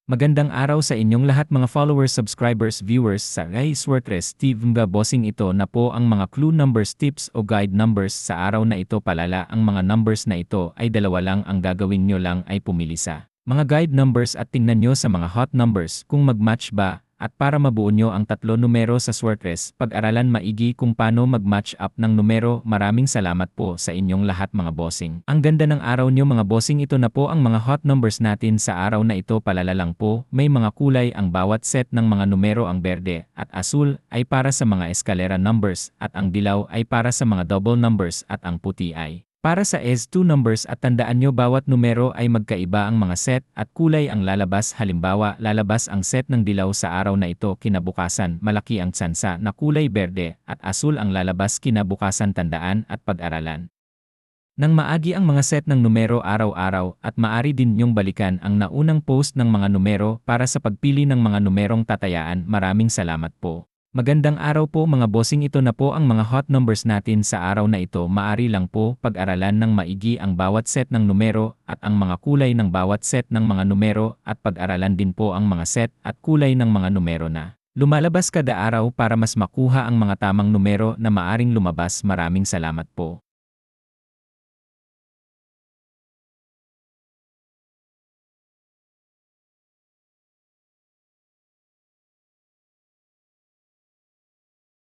Magandang araw sa inyong lahat mga followers, subscribers, viewers sa Guys Wortres Steve Nga Bossing. Ito na po ang mga clue numbers, tips o guide numbers sa araw na ito. Palala, ang mga numbers na ito ay dalawa lang. Ang gagawin nyo lang ay pumili sa mga guide numbers at tingnan nyo sa mga hot numbers kung mag-match ba. At para mabuo nyo ang tatlo numero sa Swertres, pag-aralan maigi kung paano mag-match up ng numero. Maraming salamat po sa inyong lahat mga bossing. Ang ganda ng araw nyo mga bossing. Ito na po ang mga hot numbers natin sa araw na ito. Palala lang po, may mga kulay ang bawat set ng mga numero. Ang berde at asul ay para sa mga eskalera numbers at ang dilaw ay para sa mga double numbers at ang puti ay para sa S2 numbers. At tandaan nyo, bawat numero ay magkaiba ang mga set at kulay ang lalabas. Halimbawa, lalabas ang set ng dilaw sa araw na ito, kinabukasan malaki ang tsansa na kulay berde at asul ang lalabas kinabukasan. Tandaan at pag-aralan nang maagi ang mga set ng numero araw-araw at maari din nyong balikan ang naunang post ng mga numero para sa pagpili ng mga numerong tatayaan. Maraming salamat po. Magandang araw po mga bossing. Ito na po ang mga hot numbers natin sa araw na ito. Maari lang po pag-aralan ng maigi ang bawat set ng numero at ang mga kulay ng bawat set ng mga numero at pag-aralan din po ang mga set at kulay ng mga numero na lumalabas kada araw para mas makuha ang mga tamang numero na maaring lumabas. Maraming salamat po.